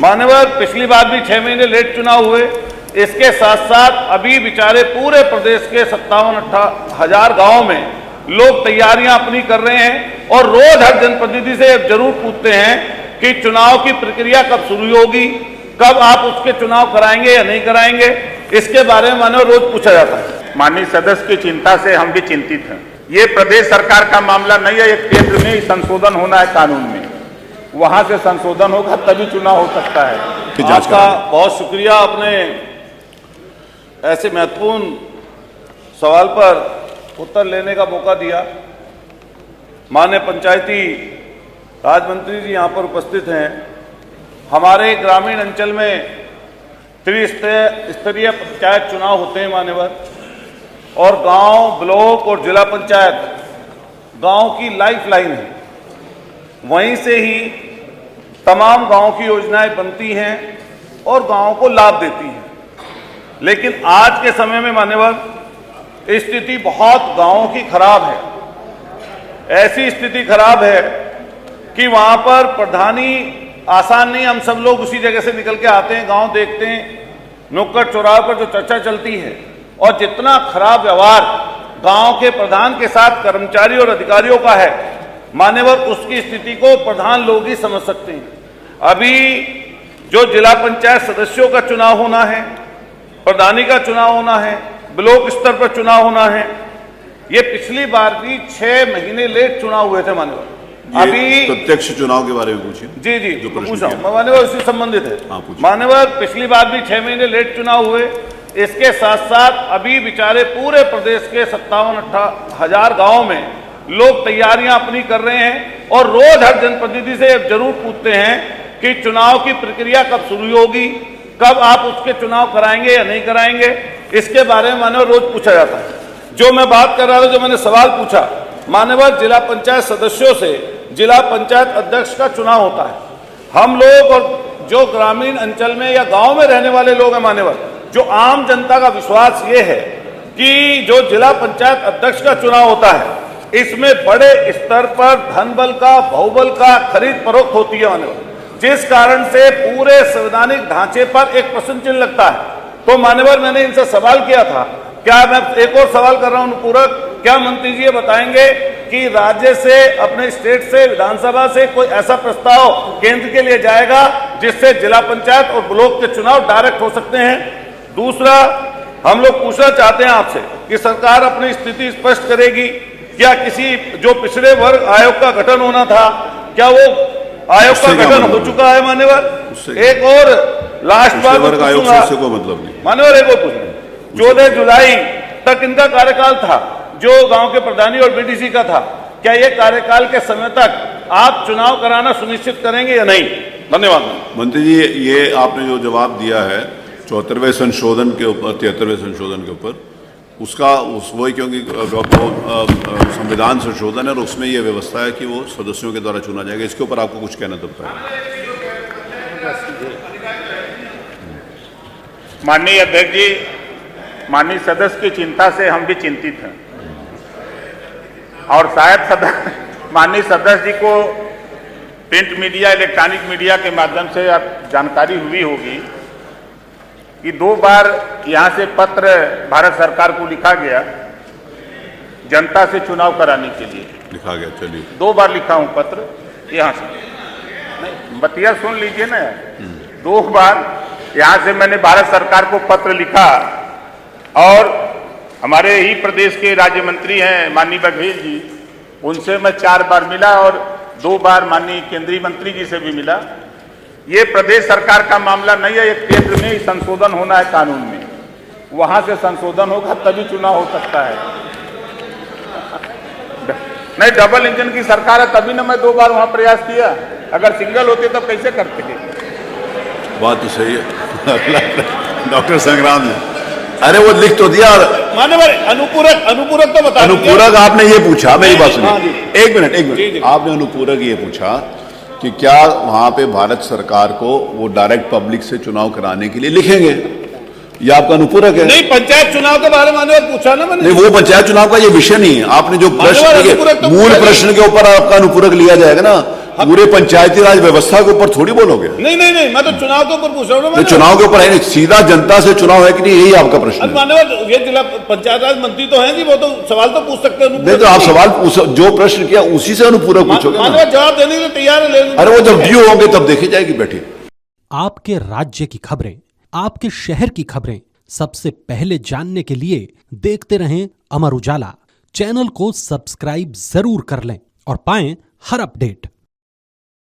मान्यवर, पिछली बार भी 6 महीने लेट चुनाव हुए। इसके साथ साथ अभी बेचारे पूरे प्रदेश के 57-58 हजार गाँव में लोग तैयारियां अपनी कर रहे हैं और रोज हर जनप्रतिनिधि से जरूर पूछते हैं कि चुनाव की प्रक्रिया कब शुरू होगी, कब आप उसके चुनाव कराएंगे या नहीं कराएंगे। इसके बारे में मानो रोज पूछा जाता है। माननीय सदस्य की चिंता से हम भी चिंतित हैं। ये प्रदेश सरकार का मामला नहीं है, एक केंद्र में ही संशोधन होना है कानून में, वहां से संशोधन होगा तभी चुनाव हो सकता है। आपका बहुत शुक्रिया, आपने ऐसे महत्वपूर्ण सवाल पर उत्तर लेने का मौका दिया। माननीय पंचायती राज मंत्री जी यहाँ पर उपस्थित हैं। हमारे ग्रामीण अंचल में त्रिस्तरीय पंचायत चुनाव होते हैं मान्यवर, और गांव, ब्लॉक और जिला पंचायत गांव की लाइफलाइन है। वहीं से ही तमाम गांव की योजनाएं बनती हैं और गांव को लाभ देती हैं। लेकिन आज के समय में मान्यवर स्थिति बहुत गांवों की खराब है। ऐसी स्थिति खराब है कि वहां पर प्रधानी आसान नहीं। हम सब लोग उसी जगह से निकल के आते हैं, गांव देखते हैं, नुक्कड़ चौराहे पर जो चर्चा चलती है, और जितना खराब व्यवहार गांव के प्रधान के साथ कर्मचारी और अधिकारियों का है मान्यवर, उसकी स्थिति को प्रधान लोग ही समझ सकते हैं। अभी जो जिला पंचायत सदस्यों का चुनाव होना है, प्रधानी का चुनाव होना है, ब्लॉक स्तर पर चुनाव होना है, ये पिछली बार भी 6 महीने लेट चुनाव हुए थे मान्यवर। अभी प्रत्यक्ष चुनाव के बारे में पूछिए। जी जी, पूछा हूं मान्यवर, उससे संबंधित है। मान्यवर, पिछली बार भी 6 महीने लेट चुनाव हुए। इसके साथ साथ अभी बेचारे पूरे प्रदेश के 57-58 हजार गाँव में लोग तैयारियां अपनी कर रहे हैं और रोज हर जनप्रतिनिधि से जरूर पूछते हैं कि चुनाव की प्रक्रिया कब शुरू होगी, कब आप उसके चुनाव कराएंगे या नहीं कराएंगे। इसके बारे में मान्यवर रोज पूछा जाता है। जो मैं बात कर रहा था, जो मैंने सवाल पूछा मान्यवर, जिला पंचायत सदस्यों से जिला पंचायत अध्यक्ष का चुनाव होता है। हम लोग और जो ग्रामीण अंचल में या गांव में रहने वाले लोग हैं मान्यवर, जो आम जनता का विश्वास ये है कि जो जिला पंचायत अध्यक्ष का चुनाव होता है, इसमें बड़े स्तर पर धन बल का, बहुबल का खरीद फरोख्त होती है मान्यवर, जिस कारण से पूरे संवैधानिक ढांचे पर एक प्रश्न चिन्ह लगता है। तो मान्यवर, मैंने इनसे सवाल किया था, क्या मैं एक और सवाल कर रहा हूं पूरक, क्या मंत्री जी ये बताएंगे कि राज्य से, अपने स्टेट से, विधानसभा से कोई ऐसा प्रस्ताव केंद्र के लिए जाएगा जिससे जिला पंचायत और ब्लॉक के चुनाव डायरेक्ट हो सकते हैं? दूसरा, हम लोग पूछना चाहते हैं आपसे कि सरकार अपनी स्थिति स्पष्ट करेगी, क्या किसी जो पिछड़े वर्ग आयोग का गठन होना था, क्या वो आयोग का गठन हो चुका है मान्यवर? एक और लास्ट बात पूछूंगा मान्यवर, एक और पूछूंगा, 14 जुलाई तक इनका कार्यकाल था, जो गांव के प्रधानी और बीडीसी का था। क्या ये कार्यकाल के समय तक आप चुनाव कराना सुनिश्चित करेंगे या नहीं? धन्यवाद। मंत्री जी, ये आपने जो जवाब दिया है 74वें संशोधन के ऊपर, 73वें संशोधन के ऊपर, उसका वही, क्योंकि संविधान संशोधन है और उसमें यह व्यवस्था है कि वो सदस्यों के द्वारा चुना जाएगा। इसके ऊपर आपको कुछ कहना तो है? माननीय अध्यक्ष जी, माननीय सदस्य की चिंता से हम भी चिंतित हैं और शायद माननीय सदस्य जी को प्रिंट मीडिया, इलेक्ट्रॉनिक मीडिया के माध्यम से जानकारी हुई होगी कि 2 बार यहाँ से पत्र भारत सरकार को लिखा गया जनता से चुनाव कराने के लिए। लिखा गया, चलिए 2 बार लिखा हूँ पत्र यहाँ से। नहीं, बतिया सुन लीजिए ना। 2 बार यहाँ से मैंने भारत सरकार को पत्र लिखा और हमारे ही प्रदेश के राज्य मंत्री हैं माननीय बघेल जी, उनसे मैं 4 बार मिला और 2 बार माननीय केंद्रीय मंत्री जी से भी मिला। ये प्रदेश सरकार का मामला नहीं है, एक केंद्र में ही संशोधन होना है कानून में, वहां से संशोधन होगा तभी चुनाव हो सकता है। नहीं, डबल इंजन की सरकार है तभी ना मैं 2 बार वहां प्रयास किया। अगर सिंगल होते तो कैसे करते? बात तो सही है डॉक्टर संग्राम ने। अरे वो लिख तो दिया। मान्यवर, अनुपूरक तो बता। अनुपूरक आपने ये पूछा, मेरी बात सुनिए, एक मिनट। आपने अनुपूरक ये पूछा कि क्या वहां पे भारत सरकार को वो डायरेक्ट पब्लिक से चुनाव कराने के लिए लिखेंगे, ये आपका अनुपूरक है? नहीं, पंचायत चुनाव के बारे में पूछा ना मैंने। नहीं, वो पंचायत चुनाव का ये विषय नहीं है। आपने जो प्रश्न, मूल प्रश्न के ऊपर आपका अनुपूरक लिया जाएगा ना, पूरे पंचायती राज व्यवस्था के ऊपर थोड़ी बोलोगे। नहीं नहीं नहीं, मैं तो चुनाव के ऊपर पूछ रहा हूँ ना। तो चुनाव के ऊपर है नहीं, सीधा जनता से चुनाव है कि नहीं, यही आपका प्रश्न है। मान्यवर ये जिला पंचायत राज मंत्री तो हैं जी, वो तो सवाल तो पूछ सकते हैं। नहीं तो आप सवाल जो प्रश्न किया उसी से अनुपूरक पूछोगे ना। मान्यवर जवाब देने के लिए तैयार है। अरे वो जब ड्यू होंगे तब देखी जाएगी। बैठिए। आपके राज्य की खबरें, आपके शहर की खबरें सबसे पहले जानने के लिए देखते रहें अमर उजाला। चैनल को सब्सक्राइब जरूर कर लें और पाएं हर अपडेट।